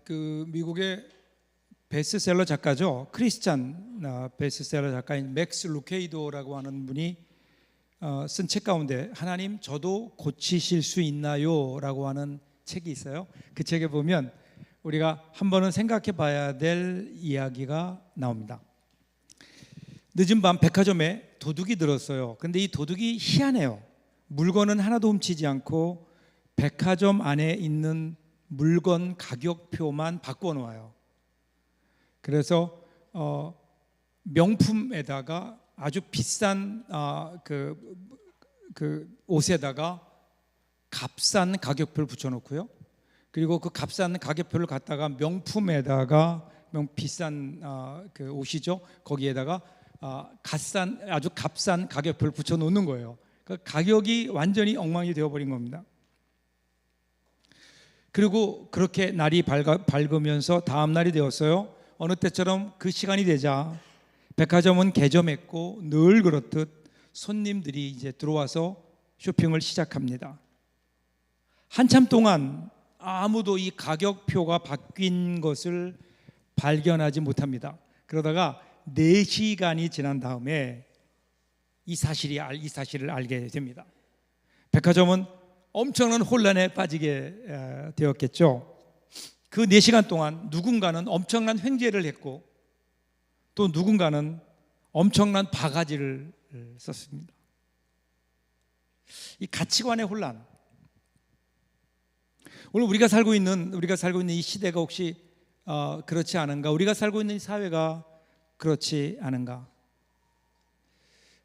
그 미국의 베스트셀러 작가죠. 크리스찬 베스트셀러 작가인 맥스 루케이도라고 하는 분이 쓴 책 가운데 하나님 저도 고치실 수 있나요? 라고 하는 책이 있어요. 그 책에 보면 우리가 한 번은 생각해 봐야 될 이야기가 나옵니다. 늦은 밤 백화점에 도둑이 들었어요. 근데 이 도둑이 희한해요. 물건은 하나도 훔치지 않고 백화점 안에 있는 물건 가격표만 바꿔 놓아요. 그래서 명품에다가 아주 비싼 그 옷에다가 값싼 가격표를 붙여놓고요. 그리고 그 값싼 가격표를 갖다가 명품에다가 비싼 그 옷이죠. 거기에다가 아주 값싼 가격표를 붙여놓는 거예요. 그 가격이 완전히 엉망이 되어버린 겁니다. 그리고 그렇게 날이 밝으면서 다음 날이 되었어요. 어느 때처럼 그 시간이 되자 백화점은 개점했고 늘 그렇듯 손님들이 이제 들어와서 쇼핑을 시작합니다. 한참 동안 아무도 이 가격표가 바뀐 것을 발견하지 못합니다. 그러다가 4시간이 지난 다음에 이 사실을 알게 됩니다. 백화점은 엄청난 혼란에 빠지게 되었겠죠. 그 4시간 동안 누군가는 엄청난 횡재를 했고 또 누군가는 엄청난 바가지를 썼습니다. 이 가치관의 혼란. 오늘 우리가 살고 있는 이 시대가 혹시 그렇지 않은가? 우리가 살고 있는 이 사회가 그렇지 않은가?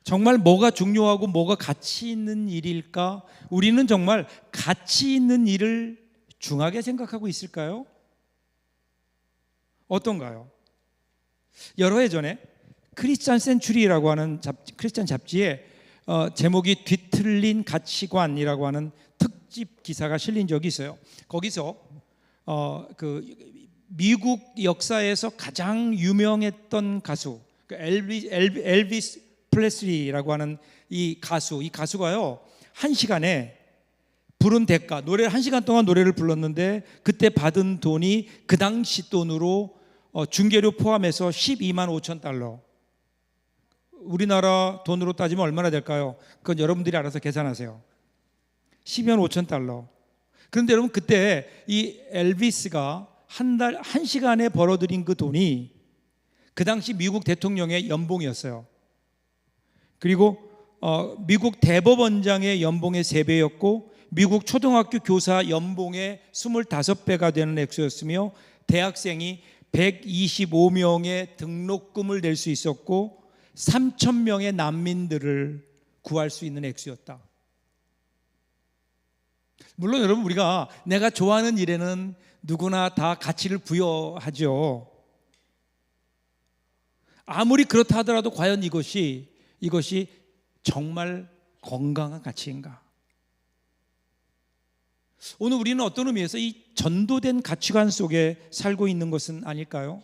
정말 뭐가 중요하고 뭐가 가치 있는 일일까? 우리는 정말 가치 있는 일을 중하게 생각하고 있을까요? 어떤가요? 여러 해 전에 크리스찬 센츄리라고 하는 크리스찬 잡지에 제목이 뒤틀린 가치관이라고 하는 특집 기사가 실린 적이 있어요. 거기서 그 미국 역사에서 가장 유명했던 가수 엘비스 프레슬리라고 하는 이 가수가요, 1시간에 부른 대가, 노래를 1시간 동안 노래를 불렀는데 그때 받은 돈이 그 당시 돈으로 중개료 포함해서 12만 5천 달러. 우리나라 돈으로 따지면 얼마나 될까요? 그건 여러분들이 알아서 계산하세요. 12만 5천 달러. 그런데 여러분, 그때 이 엘비스가 한 1시간에 벌어들인 그 돈이 그 당시 미국 대통령의 연봉이었어요. 그리고 미국 대법원장의 연봉의 3배였고 미국 초등학교 교사 연봉의 25배가 되는 액수였으며 대학생이 125명의 등록금을 낼 수 있었고 3,000명의 난민들을 구할 수 있는 액수였다. 물론 여러분, 우리가 내가 좋아하는 일에는 누구나 다 가치를 부여하죠. 아무리 그렇다 하더라도 과연 이것이 정말 건강한 가치인가? 오늘 우리는 어떤 의미에서 이 전도된 가치관 속에 살고 있는 것은 아닐까요?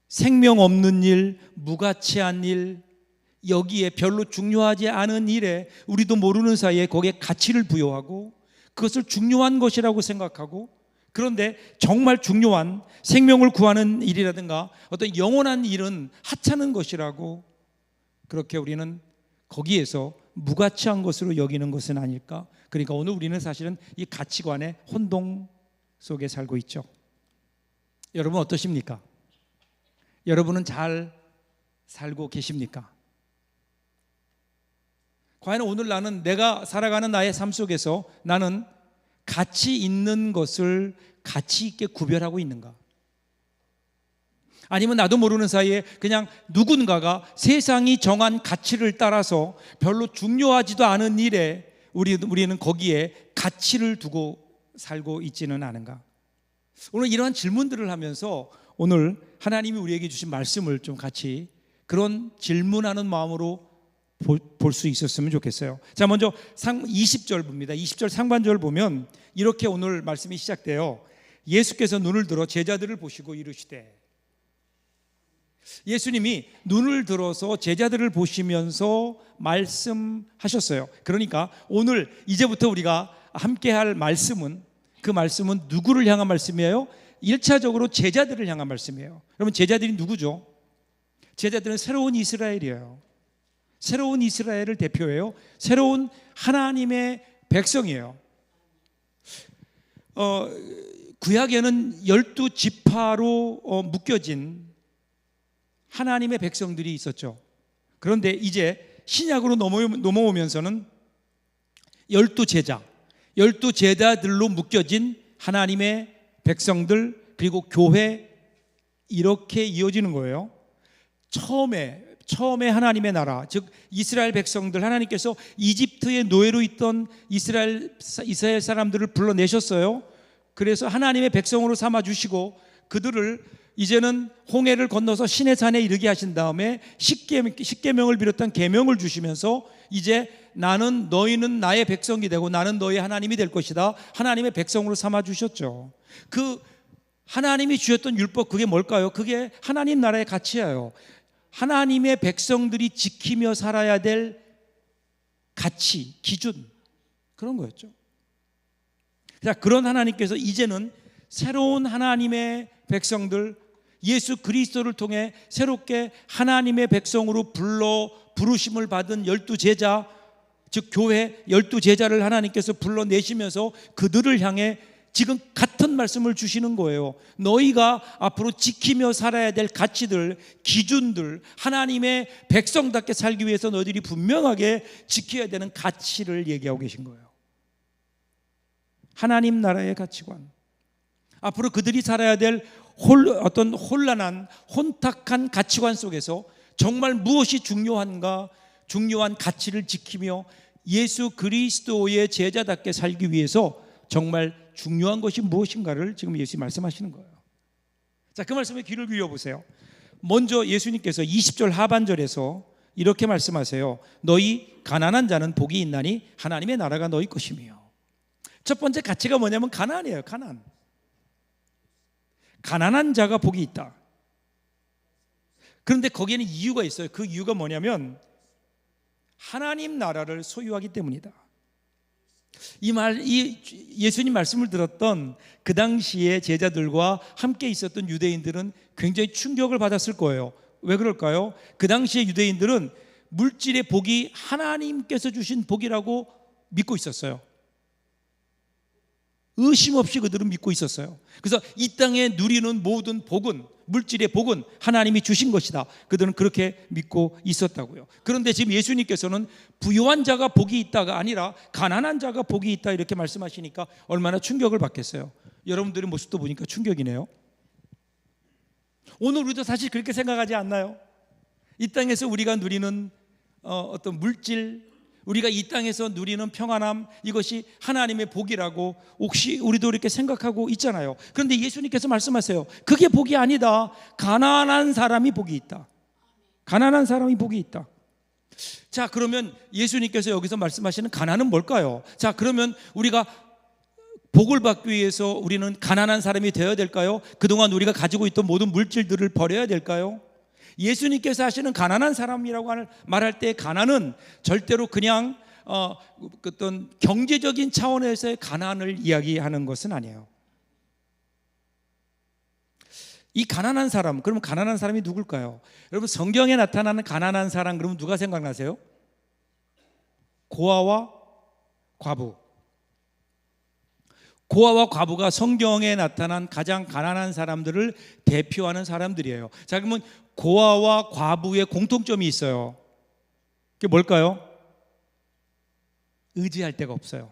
생명 없는 일, 무가치한 일, 여기에 별로 중요하지 않은 일에 우리도 모르는 사이에 거기에 가치를 부여하고 그것을 중요한 것이라고 생각하고, 그런데 정말 중요한 생명을 구하는 일이라든가 어떤 영원한 일은 하찮은 것이라고, 그렇게 우리는 거기에서 무가치한 것으로 여기는 것은 아닐까? 그러니까 오늘 우리는 사실은 이 가치관의 혼동 속에 살고 있죠. 여러분 어떠십니까? 여러분은 잘 살고 계십니까? 과연 오늘 나는 내가 살아가는 나의 삶 속에서 나는 가치 있는 것을 가치 있게 구별하고 있는가? 아니면 나도 모르는 사이에 그냥 누군가가 세상이 정한 가치를 따라서 별로 중요하지도 않은 일에 우리는 거기에 가치를 두고 살고 있지는 않은가? 오늘 이러한 질문들을 하면서 오늘 하나님이 우리에게 주신 말씀을 좀 같이 그런 질문하는 마음으로 볼 수 있었으면 좋겠어요. 자, 먼저 20절 봅니다. 20절 상반절 보면 이렇게 오늘 말씀이 시작돼요. 예수께서 눈을 들어 제자들을 보시고 이르시되, 예수님이 눈을 들어서 제자들을 보시면서 말씀하셨어요. 그러니까 오늘 이제부터 우리가 함께 할 말씀은 그 말씀은 누구를 향한 말씀이에요? 1차적으로 제자들을 향한 말씀이에요. 여러분, 제자들이 누구죠? 제자들은 새로운 이스라엘이에요. 새로운 이스라엘을 대표해요. 새로운 하나님의 백성이에요. 구약에는 12지파로 묶여진 하나님의 백성들이 있었죠. 그런데 이제 신약으로 넘어오면서는 12제자, 12제자들로 묶여진 하나님의 백성들, 그리고 교회, 이렇게 이어지는 거예요. 처음에 하나님의 나라, 즉 이스라엘 백성들, 하나님께서 이집트의 노예로 있던 이스라엘 사람들을 불러내셨어요. 그래서 하나님의 백성으로 삼아주시고 그들을 이제는 홍해를 건너서 시내산에 이르게 하신 다음에 십계명을 비롯한 계명을 주시면서 이제 너희는 나의 백성이 되고 나는 너희 하나님이 될 것이다, 하나님의 백성으로 삼아주셨죠. 그 하나님이 주셨던 율법, 그게 뭘까요? 그게 하나님 나라의 가치예요. 하나님의 백성들이 지키며 살아야 될 가치, 기준, 그런 거였죠. 자, 그런 하나님께서 이제는 새로운 하나님의 백성들, 예수 그리스도를 통해 새롭게 하나님의 백성으로 부르심을 받은 12제자, 즉 교회 12제자를 하나님께서 불러내시면서 그들을 향해 지금 같은 말씀을 주시는 거예요. 너희가 앞으로 지키며 살아야 될 가치들, 기준들, 하나님의 백성답게 살기 위해서 너희들이 분명하게 지켜야 되는 가치를 얘기하고 계신 거예요. 하나님 나라의 가치관, 앞으로 그들이 살아야 될 어떤 혼란한, 혼탁한 가치관 속에서 정말 무엇이 중요한가, 중요한 가치를 지키며 예수 그리스도의 제자답게 살기 위해서 정말 중요한 것이 무엇인가를 지금 예수님이 말씀하시는 거예요. 자, 그 말씀에 귀를 기울여 보세요. 먼저 예수님께서 20절 하반절에서 이렇게 말씀하세요. 너희 가난한 자는 복이 있나니 하나님의 나라가 너희 것이며. 첫 번째 가치가 뭐냐면 가난이에요. 가난한 자가 복이 있다. 그런데 거기에는 이유가 있어요. 그 이유가 뭐냐면 하나님 나라를 소유하기 때문이다. 이 예수님 말씀을 들었던 그 당시에 제자들과 함께 있었던 유대인들은 굉장히 충격을 받았을 거예요. 왜 그럴까요? 그 당시에 유대인들은 물질의 복이 하나님께서 주신 복이라고 믿고 있었어요. 의심 없이 그들은 믿고 있었어요. 그래서 이 땅에 누리는 모든 복은, 물질의 복은 하나님이 주신 것이다. 그들은 그렇게 믿고 있었다고요. 그런데 지금 예수님께서는 부유한 자가 복이 있다가 아니라 가난한 자가 복이 있다, 이렇게 말씀하시니까 얼마나 충격을 받겠어요. 여러분들의 모습도 보니까 충격이네요. 오늘 우리도 사실 그렇게 생각하지 않나요? 이 땅에서 우리가 누리는 어떤 물질, 우리가 이 땅에서 누리는 평안함, 이것이 하나님의 복이라고 혹시 우리도 이렇게 생각하고 있잖아요. 그런데 예수님께서 말씀하세요. 그게 복이 아니다. 가난한 사람이 복이 있다. 가난한 사람이 복이 있다. 자, 그러면 예수님께서 여기서 말씀하시는 가난은 뭘까요? 자, 그러면 우리가 복을 받기 위해서 우리는 가난한 사람이 되어야 될까요? 그동안 우리가 가지고 있던 모든 물질들을 버려야 될까요? 예수님께서 하시는 가난한 사람이라고 말할 때 가난은 절대로 그냥 어떤 경제적인 차원에서의 가난을 이야기하는 것은 아니에요. 이 가난한 사람, 그러면 가난한 사람이 누굴까요? 여러분, 성경에 나타나는 가난한 사람, 그러면 누가 생각나세요? 고아와 과부. 고아와 과부가 성경에 나타난 가장 가난한 사람들을 대표하는 사람들이에요. 자, 그러면 고아와 과부의 공통점이 있어요. 그게 뭘까요? 의지할 데가 없어요.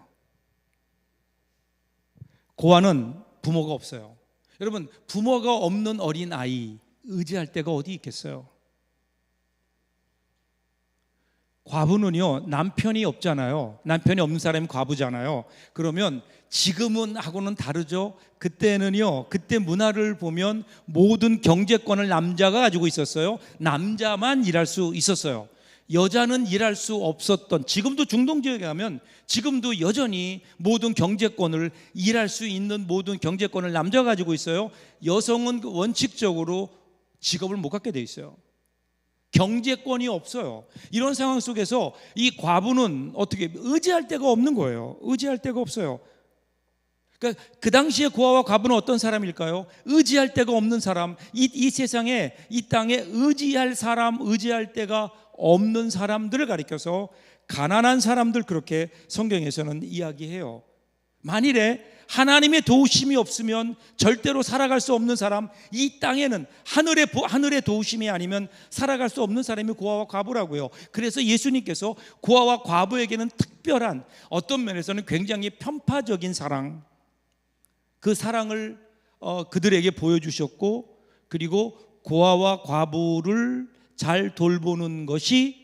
고아는 부모가 없어요. 여러분, 부모가 없는 어린 아이, 의지할 데가 어디 있겠어요? 과부는요, 남편이 없잖아요. 남편이 없는 사람이 과부잖아요. 그러면 지금은 하고는 다르죠. 그때는요, 그때 문화를 보면 모든 경제권을 남자가 가지고 있었어요. 남자만 일할 수 있었어요. 여자는 일할 수 없었던, 지금도 중동 지역에 가면 지금도 여전히 모든 경제권을, 일할 수 있는 모든 경제권을 남자가 가지고 있어요. 여성은 원칙적으로 직업을 못 갖게 돼 있어요. 경제권이 없어요. 이런 상황 속에서 이 과부는 어떻게 의지할 데가 없는 거예요. 의지할 데가 없어요. 그러니까 그 당시에 고아와 과부는 어떤 사람일까요? 의지할 데가 없는 사람, 이 세상에, 이 땅에 의지할 사람, 의지할 데가 없는 사람들을 가리켜서 가난한 사람들, 그렇게 성경에서는 이야기해요. 만일에 하나님의 도우심이 없으면 절대로 살아갈 수 없는 사람, 이 땅에는 하늘의 도우심이 아니면 살아갈 수 없는 사람이 고아와 과부라고요. 그래서 예수님께서 고아와 과부에게는 특별한, 어떤 면에서는 굉장히 편파적인 사랑, 그 사랑을 그들에게 보여주셨고, 그리고 고아와 과부를 잘 돌보는 것이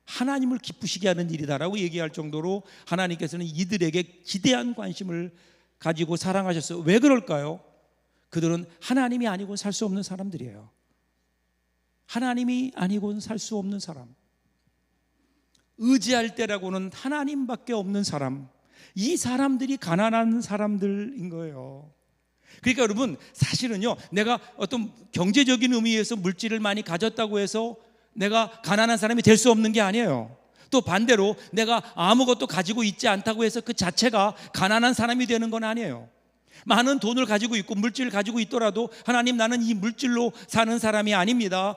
하나님을 기쁘시게 하는 일이다라고 얘기할 정도로 하나님께서는 이들에게 기대한 관심을 가지고 사랑하셨어요. 왜 그럴까요? 그들은 하나님이 아니고는 살 수 없는 사람들이에요. 하나님이 아니고는 살 수 없는 사람, 의지할 때라고는 하나님밖에 없는 사람, 이 사람들이 가난한 사람들인 거예요. 그러니까 여러분, 사실은요, 내가 어떤 경제적인 의미에서 물질을 많이 가졌다고 해서 내가 가난한 사람이 될 수 없는 게 아니에요. 또 반대로 내가 아무것도 가지고 있지 않다고 해서 그 자체가 가난한 사람이 되는 건 아니에요. 많은 돈을 가지고 있고 물질을 가지고 있더라도 하나님, 나는 이 물질로 사는 사람이 아닙니다.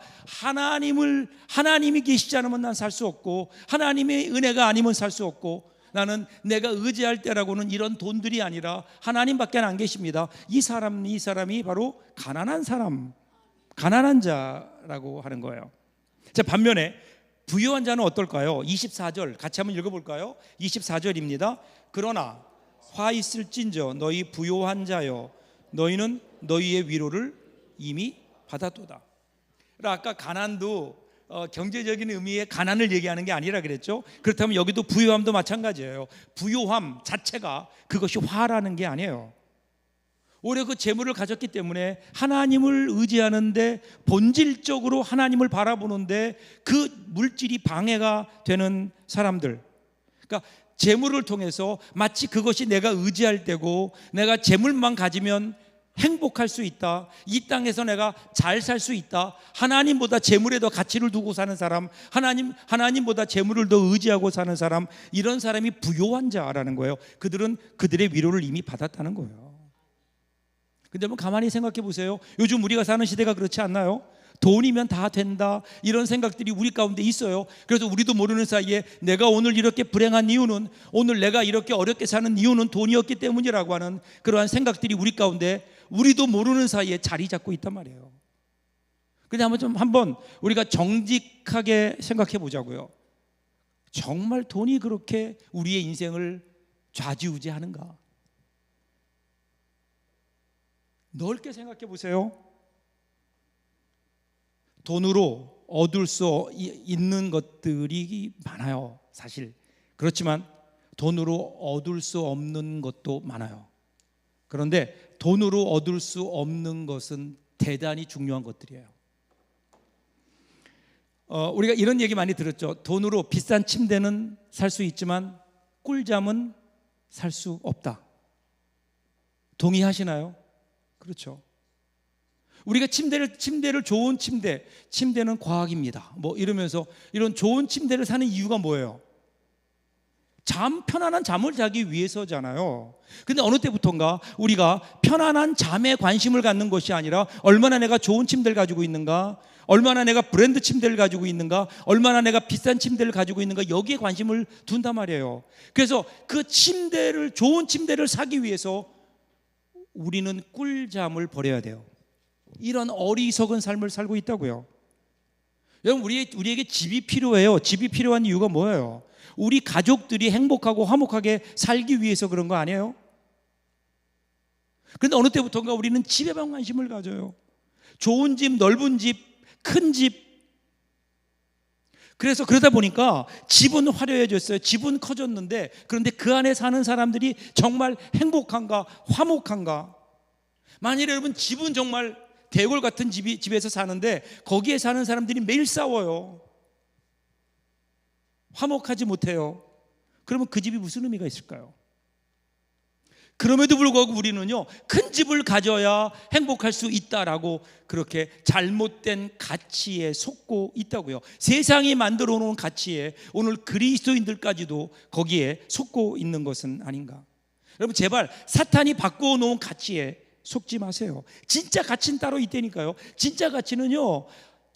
하나님이 계시지 않으면 난 살 수 없고, 하나님의 은혜가 아니면 살 수 없고, 나는 내가 의지할 때라고는 이런 돈들이 아니라 하나님밖에 안 계십니다. 이 사람이 바로 가난한 사람, 가난한 자라고 하는 거예요. 자, 반면에 부유한 자는 어떨까요? 24절 같이 한번 읽어볼까요? 24절입니다. 그러나 화 있을진저 너희 부요한 자여, 너희는 너희의 위로를 이미 받았도다. 아까 가난도 경제적인 의미의 가난을 얘기하는 게 아니라 그랬죠. 그렇다면 여기도 부요함도 마찬가지예요. 부요함 자체가 그것이 화라는 게 아니에요. 오히려 그 재물을 가졌기 때문에 하나님을 의지하는데, 본질적으로 하나님을 바라보는데 그 물질이 방해가 되는 사람들, 그러니까 재물을 통해서 마치 그것이 내가 의지할 때고, 내가 재물만 가지면 행복할 수 있다, 이 땅에서 내가 잘 살 수 있다, 하나님보다 재물에 더 가치를 두고 사는 사람, 하나님보다 재물을 더 의지하고 사는 사람, 이런 사람이 부요한 자라는 거예요. 그들은 그들의 위로를 이미 받았다는 거예요. 근데 한번 가만히 생각해 보세요. 요즘 우리가 사는 시대가 그렇지 않나요? 돈이면 다 된다, 이런 생각들이 우리 가운데 있어요. 그래서 우리도 모르는 사이에 내가 오늘 이렇게 불행한 이유는, 오늘 내가 이렇게 어렵게 사는 이유는 돈이었기 때문이라고 하는 그러한 생각들이 우리 가운데, 우리도 모르는 사이에 자리 잡고 있단 말이에요. 근데 한번 우리가 정직하게 생각해 보자고요. 정말 돈이 그렇게 우리의 인생을 좌지우지하는가? 넓게 생각해 보세요. 돈으로 얻을 수 있는 것들이 많아요, 사실. 그렇지만 돈으로 얻을 수 없는 것도 많아요. 그런데 돈으로 얻을 수 없는 것은 대단히 중요한 것들이에요. 우리가 이런 얘기 많이 들었죠. 돈으로 비싼 침대는 살 수 있지만 꿀잠은 살 수 없다. 동의하시나요? 그렇죠. 우리가 침대를 좋은 침대는 과학입니다, 뭐 이러면서 이런 좋은 침대를 사는 이유가 뭐예요? 편안한 잠을 자기 위해서잖아요. 근데 어느 때부턴가 우리가 편안한 잠에 관심을 갖는 것이 아니라, 얼마나 내가 좋은 침대를 가지고 있는가, 얼마나 내가 브랜드 침대를 가지고 있는가, 얼마나 내가 비싼 침대를 가지고 있는가, 여기에 관심을 둔단 말이에요. 그래서 그 좋은 침대를 사기 위해서 우리는 꿀잠을 버려야 돼요. 이런 어리석은 삶을 살고 있다고요. 여러분, 우리에게 집이 필요해요. 집이 필요한 이유가 뭐예요? 우리 가족들이 행복하고 화목하게 살기 위해서 그런 거 아니에요? 그런데 어느 때부터인가 우리는 집에만 관심을 가져요. 좋은 집, 넓은 집, 큰 집. 그래서 그러다 보니까 집은 화려해졌어요. 집은 커졌는데, 그런데 그 안에 사는 사람들이 정말 행복한가, 화목한가? 만일 여러분 집은 정말 대골 같은 집에서 사는데 거기에 사는 사람들이 매일 싸워요, 화목하지 못해요. 그러면 그 집이 무슨 의미가 있을까요? 그럼에도 불구하고 우리는요, 큰 집을 가져야 행복할 수 있다라고 그렇게 잘못된 가치에 속고 있다고요. 세상이 만들어 놓은 가치에 오늘 그리스도인들까지도 거기에 속고 있는 것은 아닌가? 여러분 제발 사탄이 바꾸어 놓은 가치에 속지 마세요. 진짜 가치는 따로 있다니까요. 진짜 가치는요,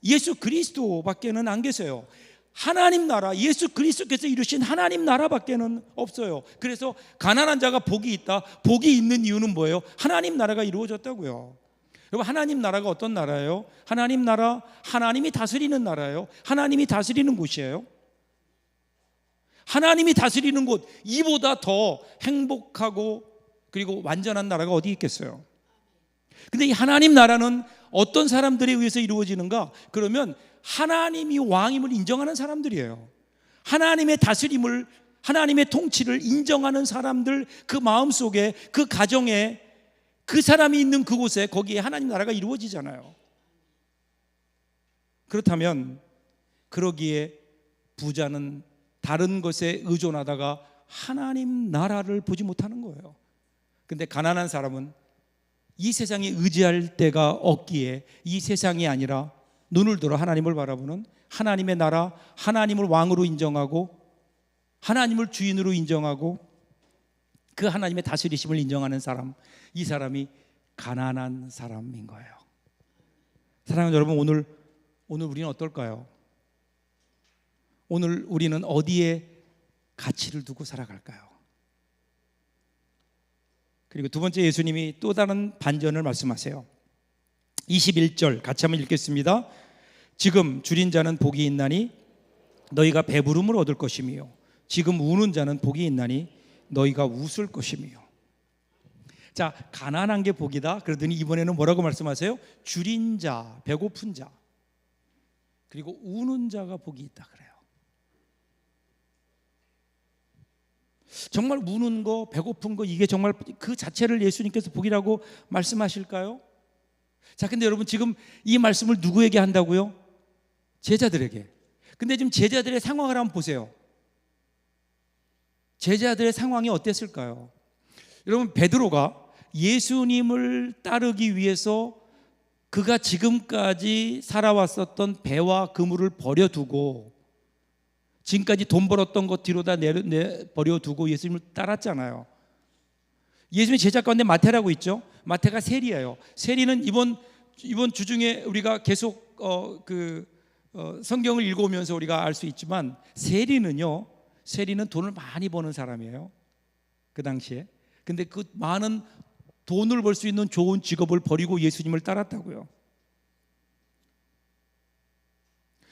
예수 그리스도밖에는 안 계세요. 하나님 나라, 예수 그리스도께서 이루신 하나님 나라밖에는 없어요. 그래서 가난한 자가 복이 있다. 복이 있는 이유는 뭐예요? 하나님 나라가 이루어졌다고요. 여러분, 하나님 나라가 어떤 나라예요? 하나님 나라, 하나님이 다스리는 나라예요. 하나님이 다스리는 곳이에요. 하나님이 다스리는 곳, 이보다 더 행복하고 그리고 완전한 나라가 어디 있겠어요? 근데 이 하나님 나라는 어떤 사람들에 의해서 이루어지는가? 그러면 하나님이 왕임을 인정하는 사람들이에요. 하나님의 다스림을, 하나님의 통치를 인정하는 사람들, 그 마음속에, 그 가정에, 그 사람이 있는 그곳에, 거기에 하나님 나라가 이루어지잖아요. 그렇다면 그러기에 부자는 다른 것에 의존하다가 하나님 나라를 보지 못하는 거예요. 근데 가난한 사람은 이 세상에 의지할 데가 없기에 이 세상이 아니라 눈을 들어 하나님을 바라보는, 하나님의 나라, 하나님을 왕으로 인정하고 하나님을 주인으로 인정하고 그 하나님의 다스리심을 인정하는 사람, 이 사람이 가난한 사람인 거예요. 사랑하는 여러분, 오늘 우리는 어떨까요? 오늘 우리는 어디에 가치를 두고 살아갈까요? 그리고 두 번째, 예수님이 또 다른 반전을 말씀하세요. 21절 같이 한번 읽겠습니다. 지금 줄인 자는 복이 있나니 너희가 배부름을 얻을 것이며 지금 우는 자는 복이 있나니 너희가 웃을 것이며. 자, 가난한 게 복이다 그러더니 이번에는 뭐라고 말씀하세요? 줄인 자, 배고픈 자, 그리고 우는 자가 복이 있다 그래요. 정말 우는 거, 배고픈 거, 이게 정말 그 자체를 예수님께서 복이라고 말씀하실까요? 자, 근데 여러분 지금 이 말씀을 누구에게 한다고요? 제자들에게. 근데 지금 제자들의 상황을 한번 보세요. 제자들의 상황이 어땠을까요? 여러분, 베드로가 예수님을 따르기 위해서 그가 지금까지 살아왔었던 배와 그물을 버려두고, 지금까지 돈 벌었던 것 뒤로 다 버려두고 예수님을 따랐잖아요. 예수님의 제자 가운데 마태라고 있죠. 마태가 세리예요. 세리는 이번 주중에 우리가 계속 성경을 읽어오면서 우리가 알 수 있지만, 세리는 돈을 많이 버는 사람이에요, 그 당시에. 근데 그 많은 돈을 벌 수 있는 좋은 직업을 버리고 예수님을 따랐다고요.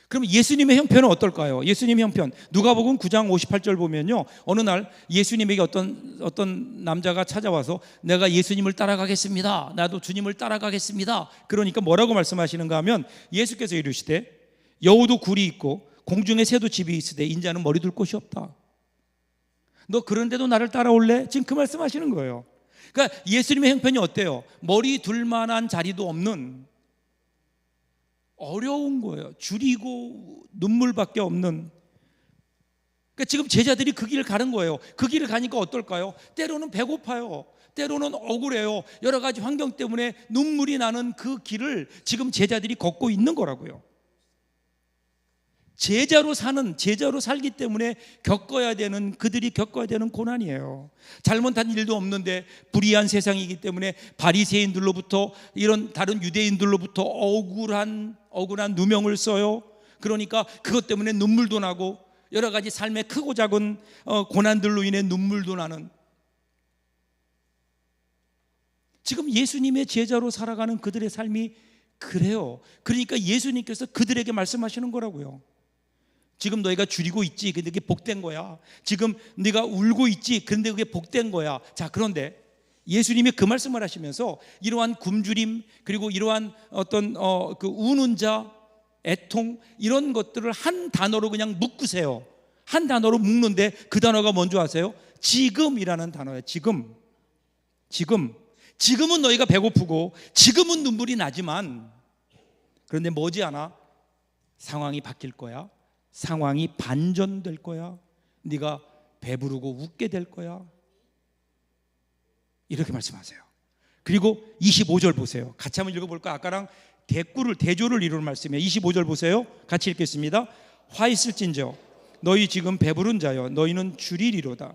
그럼 예수님의 형편은 어떨까요? 예수님의 형편, 누가복음 9장 58절 보면요, 어느 날 예수님에게 어떤 남자가 찾아와서 내가 예수님을 따라가겠습니다, 나도 주님을 따라가겠습니다. 그러니까 뭐라고 말씀하시는가 하면, 예수께서 이르시되 여우도 굴이 있고 공중에 새도 집이 있으되 인자는 머리 둘 곳이 없다. 너 그런데도 나를 따라올래? 지금 그 말씀하시는 거예요. 그러니까 예수님의 형편이 어때요? 머리 둘 만한 자리도 없는, 어려운 거예요. 줄이고 눈물밖에 없는. 그러니까 지금 제자들이 그 길을 가는 거예요. 그 길을 가니까 어떨까요? 때로는 배고파요. 때로는 억울해요. 여러 가지 환경 때문에 눈물이 나는 그 길을 지금 제자들이 걷고 있는 거라고요. 제자로 살기 때문에 그들이 겪어야 되는 고난이에요. 잘못한 일도 없는데 불의한 세상이기 때문에 바리새인들로부터, 이런 다른 유대인들로부터 억울한 누명을 써요. 그러니까 그것 때문에 눈물도 나고 여러 가지 삶의 크고 작은 고난들로 인해 눈물도 나는, 지금 예수님의 제자로 살아가는 그들의 삶이 그래요. 그러니까 예수님께서 그들에게 말씀하시는 거라고요. 지금 너희가 줄이고 있지, 근데 그게 복된 거야. 지금 네가 울고 있지, 그런데 그게 복된 거야. 자, 그런데 예수님이 그 말씀을 하시면서 이러한 굶주림, 그리고 이러한 어떤 그 우는 자, 애통, 이런 것들을 한 단어로 그냥 묶으세요. 한 단어로 묶는데 그 단어가 뭔지 아세요? 지금이라는 단어예요. 지금은 너희가 배고프고 지금은 눈물이 나지만, 그런데 머지않아 상황이 바뀔 거야. 상황이 반전될 거야. 네가 배부르고 웃게 될 거야. 이렇게 말씀하세요. 그리고 25절 보세요. 같이 한번 읽어볼까요? 아까랑 대조를 이루는 말씀이에요. 25절 보세요. 같이 읽겠습니다. 화 있을진저 너희 지금 배부른 자여 너희는 줄이리로다.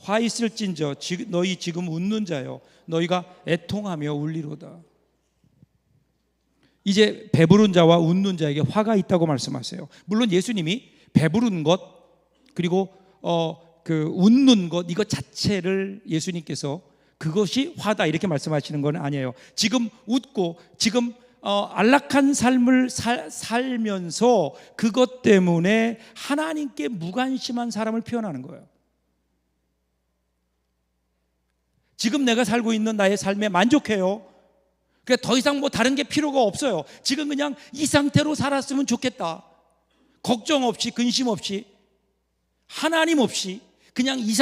화 있을진저 너희 지금 웃는 자여 너희가 애통하며 울리로다. 이제 배부른 자와 웃는 자에게 화가 있다고 말씀하세요. 물론 예수님이 배부른 것 그리고 웃는 것 이것 자체를 예수님께서 그것이 화다 이렇게 말씀하시는 건 아니에요. 지금 웃고 지금 안락한 삶을 살면서 그것 때문에 하나님께 무관심한 사람을 표현하는 거예요. 지금 내가 살고 있는 나의 삶에 만족해요. 그러니까 더 이상 뭐 다른 게 필요가 없어요. 지금 그냥 이 상태로 살았으면 좋겠다. 걱정 없이 근심 없이 하나님 없이 그냥 이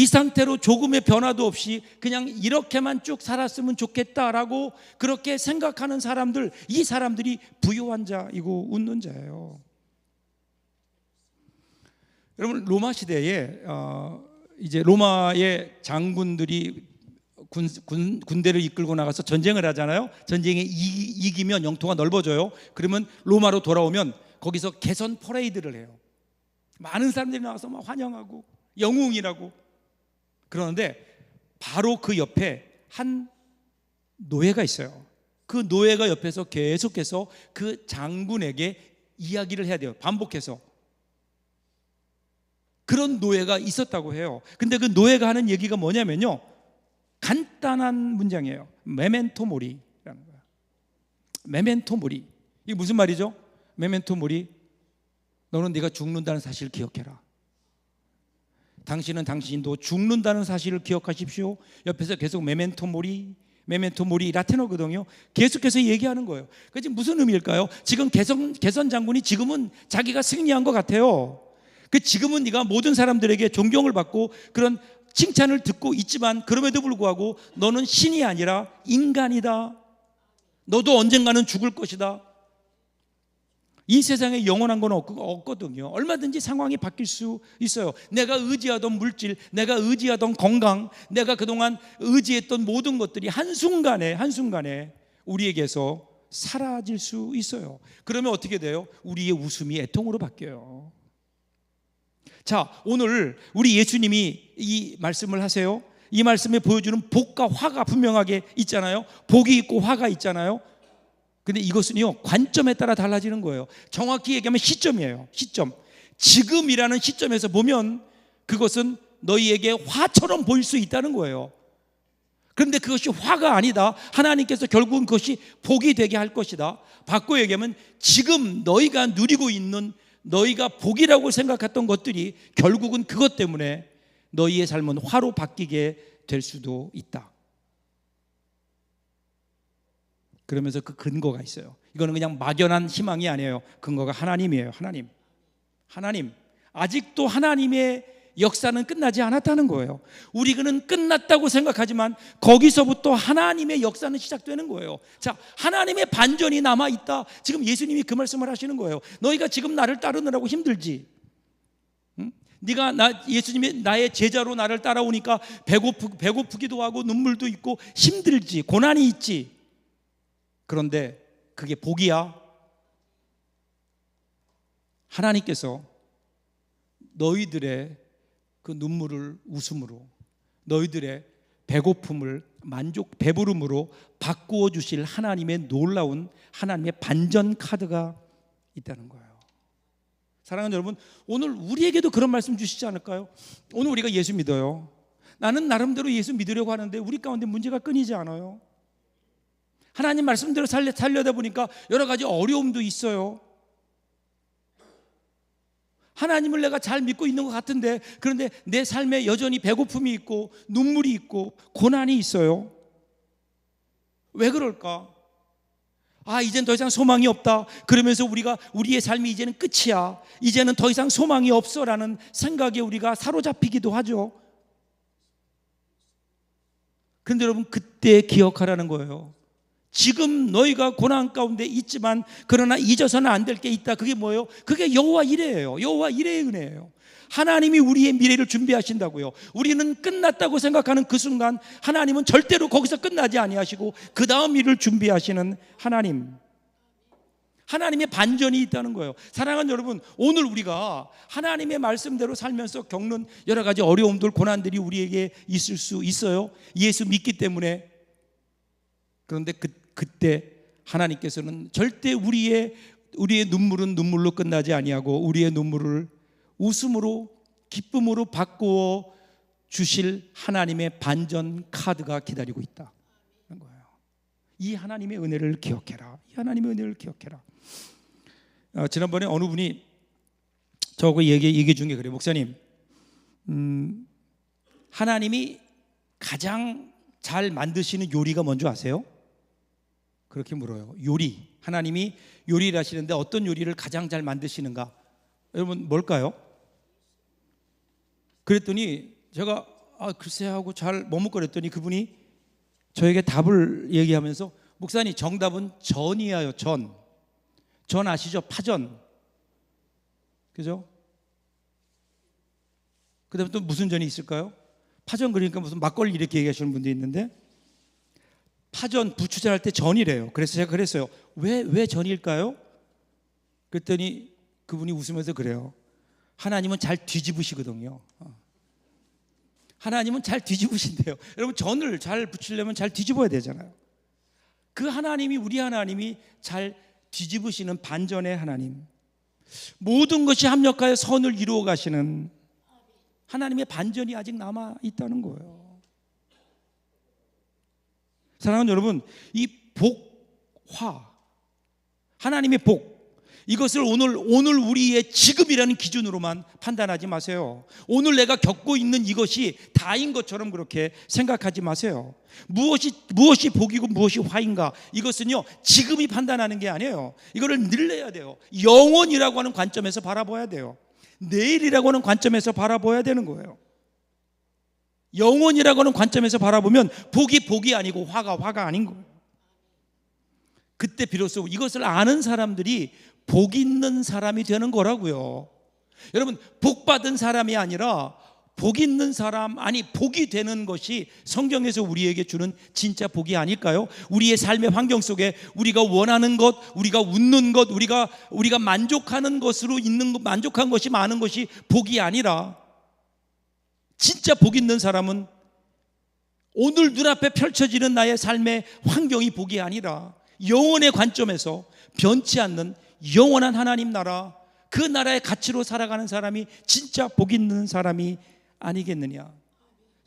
상태로 조금의 변화도 없이 그냥 이렇게만 쭉 살았으면 좋겠다라고 그렇게 생각하는 사람들, 이 사람들이 부요한 자이고 웃는 자예요. 여러분 로마 시대에 이제 로마의 장군들이 군대를 이끌고 나가서 전쟁을 하잖아요. 전쟁에 이기면 영토가 넓어져요. 그러면 로마로 돌아오면 거기서 개선 퍼레이드를 해요. 많은 사람들이 나와서 막 환영하고 영웅이라고 그러는데 바로 그 옆에 한 노예가 있어요. 그 노예가 옆에서 계속해서 그 장군에게 이야기를 해야 돼요. 반복해서. 그런 노예가 있었다고 해요. 근데 그 노예가 하는 얘기가 뭐냐면요, 간단한 문장이에요. 메멘토 모리라는 거예요. 메멘토 모리. 이게 무슨 말이죠? 메멘토 모리. 너는 네가 죽는다는 사실을 기억해라. 당신은 당신도 죽는다는 사실을 기억하십시오. 옆에서 계속 메멘토 모리, 메멘토 모리, 라틴어거든요. 계속해서 얘기하는 거예요. 그게 무슨 의미일까요? 지금 개선 장군이 지금은 자기가 승리한 것 같아요. 그 지금은 네가 모든 사람들에게 존경을 받고 그런 칭찬을 듣고 있지만 그럼에도 불구하고 너는 신이 아니라 인간이다. 너도 언젠가는 죽을 것이다. 이 세상에 영원한 건 없거든요. 얼마든지 상황이 바뀔 수 있어요. 내가 의지하던 물질, 내가 의지하던 건강, 내가 그동안 의지했던 모든 것들이 한순간에 우리에게서 사라질 수 있어요. 그러면 어떻게 돼요? 우리의 웃음이 애통으로 바뀌어요. 자, 오늘 우리 예수님이 이 말씀을 하세요. 이 말씀에 보여주는 복과 화가 분명하게 있잖아요. 복이 있고 화가 있잖아요. 근데 이것은요, 관점에 따라 달라지는 거예요. 정확히 얘기하면 시점이에요. 시점. 지금이라는 시점에서 보면 그것은 너희에게 화처럼 보일 수 있다는 거예요. 그런데 그것이 화가 아니다. 하나님께서 결국은 그것이 복이 되게 할 것이다. 바꿔 얘기하면 지금 너희가 누리고 있는, 너희가 복이라고 생각했던 것들이 결국은 그것 때문에 너희의 삶은 화로 바뀌게 될 수도 있다. 그러면서 그 근거가 있어요. 이거는 그냥 막연한 희망이 아니에요. 근거가 하나님이에요. 하나님. 아직도 하나님의 역사는 끝나지 않았다는 거예요. 우리는 끝났다고 생각하지만 거기서부터 하나님의 역사는 시작되는 거예요. 자, 하나님의 반전이 남아있다. 지금 예수님이 그 말씀을 하시는 거예요. 너희가 지금 나를 따르느라고 힘들지? 네가 예수님이 나의 제자로 나를 따라오니까 배고프기도 하고 눈물도 있고 힘들지, 고난이 있지. 그런데 그게 복이야. 하나님께서 너희들의 그 눈물을 웃음으로, 너희들의 배고픔을 배부름으로 바꾸어 주실 하나님의 놀라운 하나님의 반전 카드가 있다는 거예요. 사랑하는 여러분, 오늘 우리에게도 그런 말씀 주시지 않을까요? 오늘 우리가 예수 믿어요. 나는 나름대로 예수 믿으려고 하는데 우리 가운데 문제가 끊이지 않아요. 하나님 말씀대로 살려다 보니까 여러 가지 어려움도 있어요. 하나님을 내가 잘 믿고 있는 것 같은데, 그런데 내 삶에 여전히 배고픔이 있고 눈물이 있고 고난이 있어요. 왜 그럴까? 이젠 더 이상 소망이 없다. 그러면서 우리의 삶이 이제는 끝이야. 이제는 더 이상 소망이 없어라는 생각에 우리가 사로잡히기도 하죠. 그런데 여러분, 그때 기억하라는 거예요. 지금 너희가 고난 가운데 있지만 그러나 잊어서는 안 될 게 있다. 그게 뭐예요? 그게 여호와 이레예요. 여호와 이레의 은혜예요. 하나님이 우리의 미래를 준비하신다고요. 우리는 끝났다고 생각하는 그 순간 하나님은 절대로 거기서 끝나지 아니하시고 그 다음 일을 준비하시는 하나님. 하나님의 반전이 있다는 거예요. 사랑하는 여러분, 오늘 우리가 하나님의 말씀대로 살면서 겪는 여러 가지 어려움들, 고난들이 우리에게 있을 수 있어요. 예수 믿기 때문에. 그런데 그때 하나님께서는 절대 우리의 눈물은 눈물로 끝나지 아니하고 우리의 눈물을 웃음으로, 기쁨으로 바꾸어 주실 하나님의 반전 카드가 기다리고 있다는 거예요. 이 하나님의 은혜를 기억해라. 이 하나님의 은혜를 기억해라. 지난번에 어느 분이 저하고 얘기 중에 그래요. 목사님, 하나님이 가장 잘 만드시는 요리가 뭔지 아세요? 그렇게 물어요. 요리. 하나님이 요리를 하시는데 어떤 요리를 가장 잘 만드시는가? 여러분 뭘까요? 그랬더니 제가 글쎄 하고 잘 머뭇거렸더니 그분이 저에게 답을 얘기하면서 목사님, 정답은 전이에요. 전 아시죠? 파전. 그죠? 그 다음에 또 무슨 전이 있을까요? 파전 그러니까 무슨 막걸리 이렇게 얘기하시는 분도 있는데, 파전, 부추전 할 때 전이래요. 그래서 제가 그랬어요. 왜 전일까요? 그랬더니 그분이 웃으면서 그래요. 하나님은 잘 뒤집으시거든요. 하나님은 잘 뒤집으신대요. 여러분, 전을 잘 부치려면 잘 뒤집어야 되잖아요. 그 하나님이, 우리 하나님이 잘 뒤집으시는 반전의 하나님, 모든 것이 합력하여 선을 이루어 가시는 하나님의 반전이 아직 남아 있다는 거예요. 사랑하는 여러분, 이 복화, 하나님의 복, 이것을 오늘 우리의 지금이라는 기준으로만 판단하지 마세요. 오늘 내가 겪고 있는 이것이 다인 것처럼 그렇게 생각하지 마세요. 무엇이 복이고 무엇이 화인가, 이것은요 지금이 판단하는 게 아니에요. 이거를 늘려야 돼요. 영원이라고 하는 관점에서 바라봐야 돼요. 내일이라고 하는 관점에서 바라봐야 되는 거예요. 영원이라고 하는 관점에서 바라보면 복이 아니고 화가 아닌 거예요. 그때 비로소 이것을 아는 사람들이 복 있는 사람이 되는 거라고요. 여러분, 복 받은 사람이 아니라 복 있는 사람, 아니 복이 되는 것이 성경에서 우리에게 주는 진짜 복이 아닐까요? 우리의 삶의 환경 속에 우리가 원하는 것, 우리가 웃는 것, 우리가 만족하는 것으로 있는 것, 만족한 것이 많은 것이 복이 아니라, 진짜 복 있는 사람은 오늘 눈앞에 펼쳐지는 나의 삶의 환경이 복이 아니라 영원의 관점에서 변치 않는 영원한 하나님 나라, 그 나라의 가치로 살아가는 사람이 진짜 복 있는 사람이 아니겠느냐.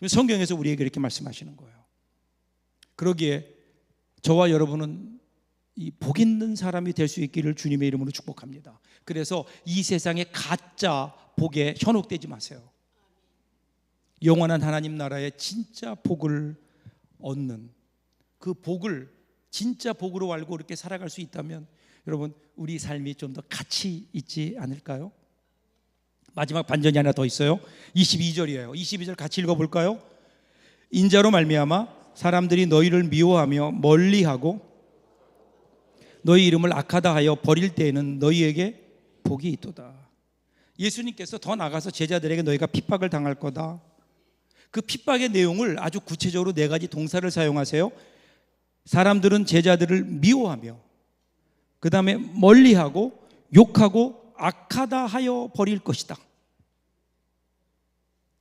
성경에서 우리에게 이렇게 말씀하시는 거예요. 그러기에 저와 여러분은 이 복 있는 사람이 될 수 있기를 주님의 이름으로 축복합니다. 그래서 이 세상의 가짜 복에 현혹되지 마세요. 영원한 하나님 나라의 진짜 복을 얻는 그 복을 진짜 복으로 알고 이렇게 살아갈 수 있다면 여러분, 우리 삶이 좀 더 가치 있지 않을까요? 마지막 반전이 하나 더 있어요. 22절이에요. 22절 같이 읽어볼까요? 인자로 말미암아 사람들이 너희를 미워하며 멀리하고 너희 이름을 악하다 하여 버릴 때에는 너희에게 복이 있도다. 예수님께서 더 나가서 제자들에게 너희가 핍박을 당할 거다, 그 핍박의 내용을 아주 구체적으로 4가지 동사를 사용하세요. 사람들은 제자들을 미워하며, 그 다음에 멀리하고, 욕하고, 악하다 하여 버릴 것이다.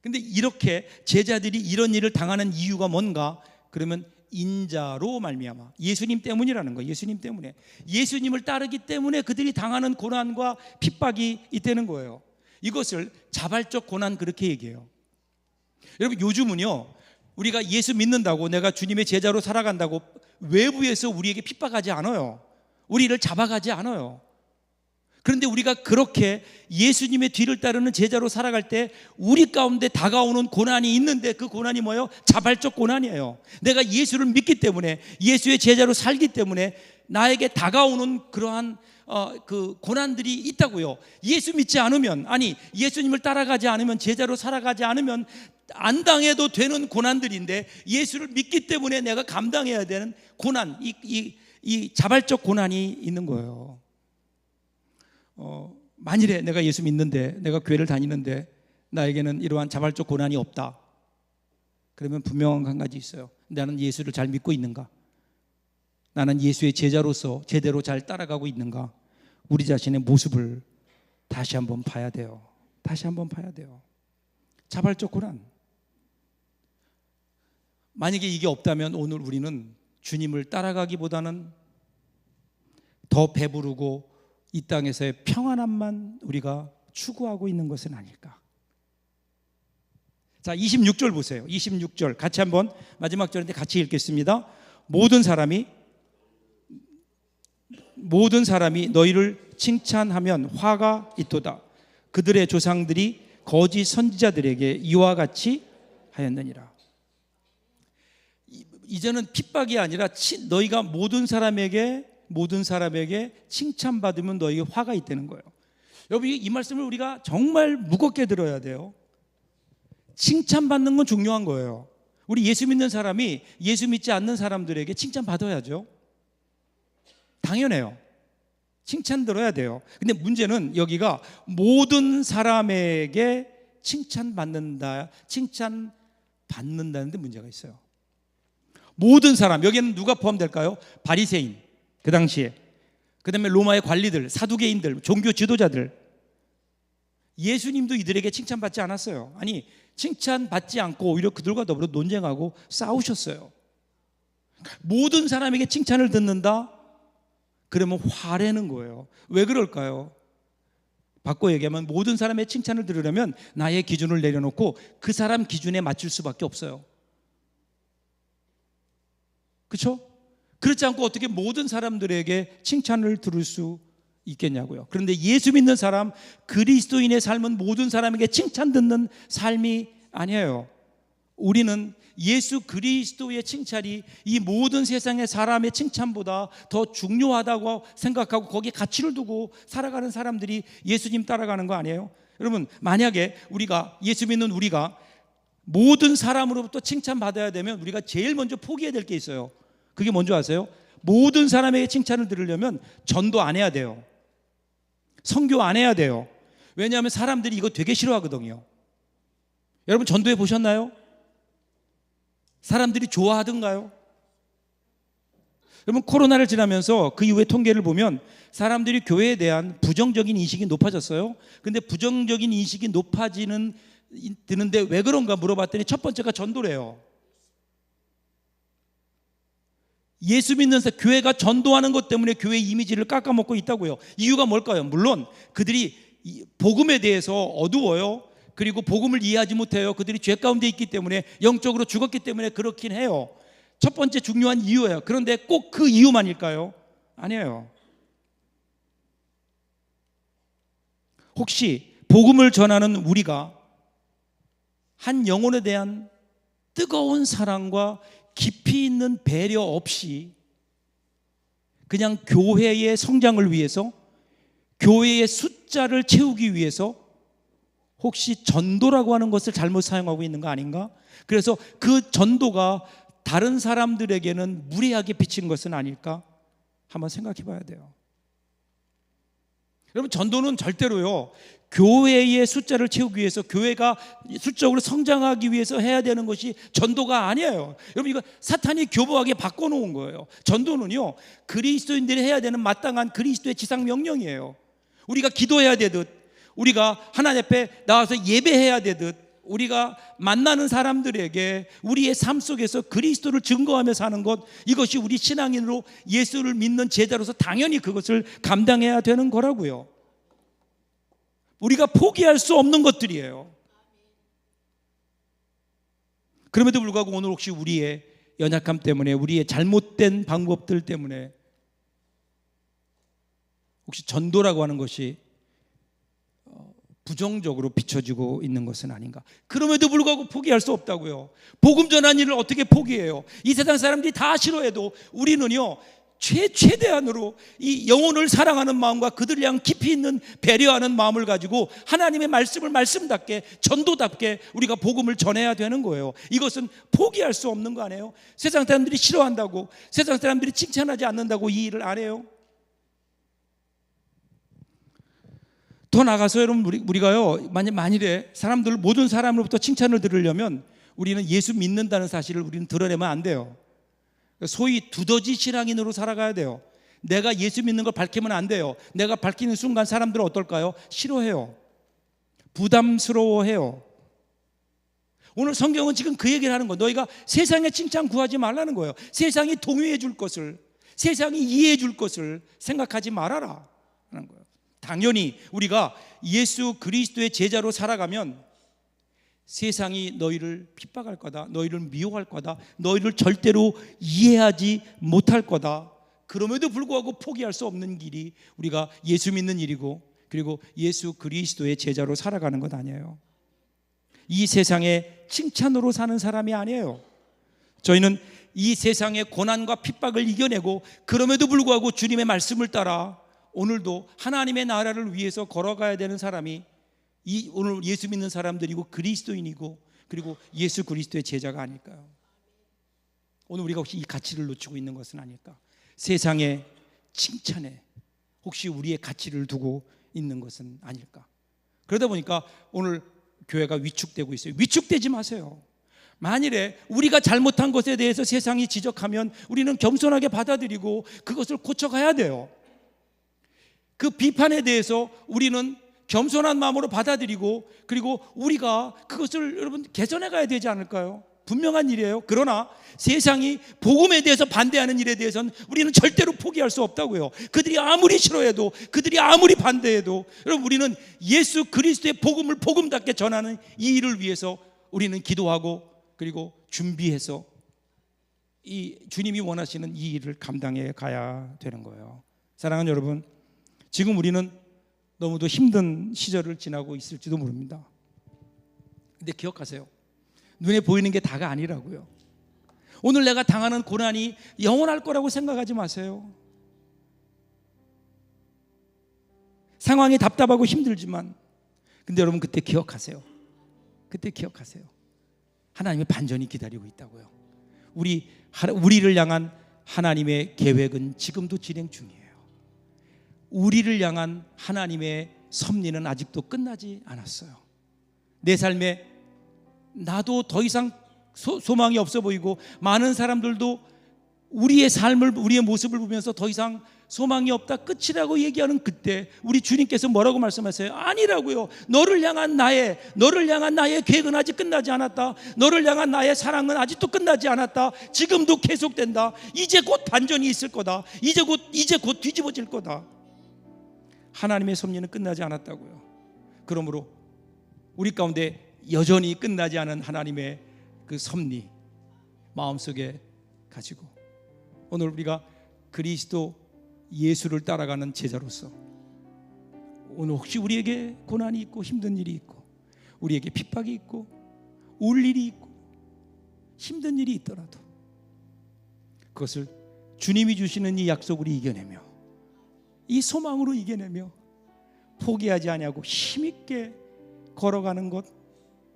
근데 이렇게 제자들이 이런 일을 당하는 이유가 뭔가? 그러면 인자로 말미암아, 예수님 때문이라는 거예요. 예수님 때문에, 예수님을 따르기 때문에 그들이 당하는 고난과 핍박이 있다는 거예요. 이것을 자발적 고난, 그렇게 얘기해요. 여러분, 요즘은요 우리가 예수 믿는다고, 내가 주님의 제자로 살아간다고 외부에서 우리에게 핍박하지 않아요. 우리를 잡아가지 않아요. 그런데 우리가 그렇게 예수님의 뒤를 따르는 제자로 살아갈 때 우리 가운데 다가오는 고난이 있는데, 그 고난이 뭐예요? 자발적 고난이에요. 내가 예수를 믿기 때문에, 예수의 제자로 살기 때문에 나에게 다가오는 그러한 그 고난들이 있다고요. 예수 믿지 않으면, 아니 예수님을 따라가지 않으면, 제자로 살아가지 않으면 안 당해도 되는 고난들인데, 예수를 믿기 때문에 내가 감당해야 되는 고난, 이 자발적 고난이 있는 거예요. 만일에 내가 예수 믿는데, 내가 교회를 다니는데 나에게는 이러한 자발적 고난이 없다, 그러면 분명한 한 가지 있어요. 나는 예수를 잘 믿고 있는가? 나는 예수의 제자로서 제대로 잘 따라가고 있는가? 우리 자신의 모습을 다시 한번 봐야 돼요. 다시 한번 봐야 돼요. 자발적 고난. 만약에 이게 없다면 오늘 우리는 주님을 따라가기보다는 더 배부르고 이 땅에서의 평안함만 우리가 추구하고 있는 것은 아닐까. 자, 26절 보세요. 26절 같이 한번 마지막 절인데 같이 읽겠습니다. 모든 사람이 너희를 칭찬하면 화가 있도다. 그들의 조상들이 거짓 선지자들에게 이와 같이 하였느니라. 이제는 핍박이 아니라 너희가 모든 사람에게 칭찬받으면 너희에게 화가 있다는 거예요. 여러분, 이 말씀을 우리가 정말 무겁게 들어야 돼요. 칭찬받는 건 중요한 거예요. 우리 예수 믿는 사람이 예수 믿지 않는 사람들에게 칭찬받아야죠. 당연해요. 칭찬 들어야 돼요. 근데 문제는 여기가 모든 사람에게 칭찬받는다는 데 문제가 있어요. 모든 사람, 여기는 누가 포함될까요? 바리새인, 그 당시에, 그 다음에 로마의 관리들, 사두개인들, 종교 지도자들. 예수님도 이들에게 칭찬받지 않았어요. 아니, 칭찬받지 않고 오히려 그들과 더불어 논쟁하고 싸우셨어요. 모든 사람에게 칭찬을 듣는다? 그러면 화내는 거예요. 왜 그럴까요? 바꿔 얘기하면 모든 사람의 칭찬을 들으려면 나의 기준을 내려놓고 그 사람 기준에 맞출 수밖에 없어요. 그렇죠? 그렇지 않고 어떻게 모든 사람들에게 칭찬을 들을 수 있겠냐고요. 그런데 예수 믿는 사람, 그리스도인의 삶은 모든 사람에게 칭찬 듣는 삶이 아니에요. 우리는 예수 그리스도의 칭찬이 이 모든 세상의 사람의 칭찬보다 더 중요하다고 생각하고 거기에 가치를 두고 살아가는 사람들이 예수님 따라가는 거 아니에요? 여러분, 만약에 예수 믿는 우리가 모든 사람으로부터 칭찬받아야 되면 우리가 제일 먼저 포기해야 될 게 있어요. 그게 뭔지 아세요? 모든 사람에게 칭찬을 들으려면 전도 안 해야 돼요. 선교 안 해야 돼요. 왜냐하면 사람들이 이거 되게 싫어하거든요. 여러분, 전도해 보셨나요? 사람들이 좋아하던가요? 여러분, 코로나를 지나면서 그 이후에 통계를 보면 사람들이 교회에 대한 부정적인 인식이 높아졌어요. 근데 부정적인 인식이 드는데 왜 그런가 물어봤더니 첫 번째가 전도래요. 예수 믿는 교회가 전도하는 것 때문에 교회의 이미지를 깎아먹고 있다고요. 이유가 뭘까요? 물론 그들이 복음에 대해서 어두워요. 그리고 복음을 이해하지 못해요. 그들이 죄 가운데 있기 때문에, 영적으로 죽었기 때문에 그렇긴 해요. 첫 번째 중요한 이유예요. 그런데 꼭 그 이유만일까요? 아니에요. 혹시 복음을 전하는 우리가 한 영혼에 대한 뜨거운 사랑과 깊이 있는 배려 없이 그냥 교회의 성장을 위해서, 교회의 숫자를 채우기 위해서 혹시 전도라고 하는 것을 잘못 사용하고 있는 거 아닌가? 그래서 그 전도가 다른 사람들에게는 무례하게 비친 것은 아닐까? 한번 생각해 봐야 돼요. 여러분, 전도는 절대로요, 교회의 숫자를 채우기 위해서, 교회가 수적으로 성장하기 위해서 해야 되는 것이 전도가 아니에요. 여러분, 이거 사탄이 교보하게 바꿔놓은 거예요. 전도는요, 그리스도인들이 해야 되는 마땅한 그리스도의 지상 명령이에요. 우리가 기도해야 되듯, 우리가 하나님 앞에 나와서 예배해야 되듯, 우리가 만나는 사람들에게 우리의 삶 속에서 그리스도를 증거하며 사는 것, 이것이 우리 신앙인으로 예수를 믿는 제자로서 당연히 그것을 감당해야 되는 거라고요. 우리가 포기할 수 없는 것들이에요. 그럼에도 불구하고 오늘 혹시 우리의 연약함 때문에, 우리의 잘못된 방법들 때문에 혹시 전도라고 하는 것이 부정적으로 비춰지고 있는 것은 아닌가? 그럼에도 불구하고 포기할 수 없다고요. 복음 전하는 일을 어떻게 포기해요? 이 세상 사람들이 다 싫어해도 우리는요, 최대한으로 이 영혼을 사랑하는 마음과 그들을 향한 깊이 있는 배려하는 마음을 가지고 하나님의 말씀을 말씀답게, 전도답게 우리가 복음을 전해야 되는 거예요. 이것은 포기할 수 없는 거 아니에요? 세상 사람들이 싫어한다고, 세상 사람들이 칭찬하지 않는다고 이 일을 안 해요? 더 나가서 여러분, 우리가요, 만일에 모든 사람으로부터 칭찬을 들으려면 우리는 예수 믿는다는 사실을 우리는 드러내면 안 돼요. 소위 두더지 신앙인으로 살아가야 돼요. 내가 예수 믿는 걸 밝히면 안 돼요. 내가 밝히는 순간 사람들은 어떨까요? 싫어해요. 부담스러워해요. 오늘 성경은 지금 그 얘기를 하는 거예요. 너희가 세상의 칭찬 구하지 말라는 거예요. 세상이 동의해 줄 것을, 세상이 이해해 줄 것을 생각하지 말아라 하는 거예요. 당연히 우리가 예수 그리스도의 제자로 살아가면 세상이 너희를 핍박할 거다, 너희를 미워할 거다, 너희를 절대로 이해하지 못할 거다. 그럼에도 불구하고 포기할 수 없는 길이 우리가 예수 믿는 일이고, 그리고 예수 그리스도의 제자로 살아가는 것 아니에요. 이 세상의 칭찬으로 사는 사람이 아니에요. 저희는 이 세상의 고난과 핍박을 이겨내고, 그럼에도 불구하고 주님의 말씀을 따라 오늘도 하나님의 나라를 위해서 걸어가야 되는 사람이 오늘 예수 믿는 사람들이고 그리스도인이고, 그리고 예수 그리스도의 제자가 아닐까요? 오늘 우리가 혹시 이 가치를 놓치고 있는 것은 아닐까? 세상의 칭찬에 혹시 우리의 가치를 두고 있는 것은 아닐까? 그러다 보니까 오늘 교회가 위축되고 있어요. 위축되지 마세요. 만일에 우리가 잘못한 것에 대해서 세상이 지적하면 우리는 겸손하게 받아들이고 그것을 고쳐가야 돼요. 그 비판에 대해서 우리는 겸손한 마음으로 받아들이고, 그리고 우리가 그것을 여러분 개선해 가야 되지 않을까요? 분명한 일이에요. 그러나 세상이 복음에 대해서 반대하는 일에 대해서는 우리는 절대로 포기할 수 없다고요. 그들이 아무리 싫어해도, 그들이 아무리 반대해도, 여러분 우리는 예수 그리스도의 복음을 복음답게 전하는 이 일을 위해서 우리는 기도하고, 그리고 준비해서 이 주님이 원하시는 이 일을 감당해 가야 되는 거예요. 사랑하는 여러분, 지금 우리는 너무도 힘든 시절을 지나고 있을지도 모릅니다. 근데 기억하세요. 눈에 보이는 게 다가 아니라고요. 오늘 내가 당하는 고난이 영원할 거라고 생각하지 마세요. 상황이 답답하고 힘들지만, 근데 여러분 그때 기억하세요. 그때 기억하세요. 하나님의 반전이 기다리고 있다고요. 우리를 향한 하나님의 계획은 지금도 진행 중이에요. 우리를 향한 하나님의 섭리는 아직도 끝나지 않았어요. 내 삶에 나도 더 이상 소망이 없어 보이고, 많은 사람들도 우리의 삶을, 우리의 모습을 보면서 더 이상 소망이 없다, 끝이라고 얘기하는 그때 우리 주님께서 뭐라고 말씀하세요? 아니라고요. 너를 향한 나의 계획은 아직 끝나지 않았다. 너를 향한 나의 사랑은 아직도 끝나지 않았다. 지금도 계속된다. 이제 곧 반전이 있을 거다. 이제 곧 뒤집어질 거다. 하나님의 섭리는 끝나지 않았다고요. 그러므로 우리 가운데 여전히 끝나지 않은 하나님의 그 섭리 마음속에 가지고, 오늘 우리가 그리스도 예수를 따라가는 제자로서 오늘 혹시 우리에게 고난이 있고 힘든 일이 있고, 우리에게 핍박이 있고 울 일이 있고 힘든 일이 있더라도 그것을 주님이 주시는 이 약속을 이겨내며, 이 소망으로 이겨내며 포기하지 아니하고 힘있게 걸어가는 것,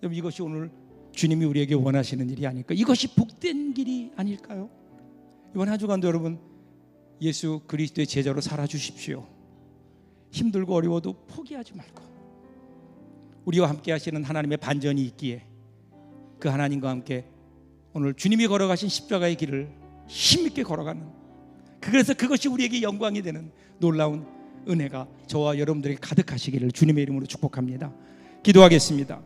이것이 오늘 주님이 우리에게 원하시는 일이 아닐까? 이것이 복된 길이 아닐까요? 이번 한 주간도 여러분 예수 그리스도의 제자로 살아주십시오. 힘들고 어려워도 포기하지 말고, 우리와 함께 하시는 하나님의 반전이 있기에 그 하나님과 함께 오늘 주님이 걸어가신 십자가의 길을 힘있게 걸어가는, 그래서 그것이 우리에게 영광이 되는 놀라운 은혜가 저와 여러분들에게 가득하시기를 주님의 이름으로 축복합니다. 기도하겠습니다.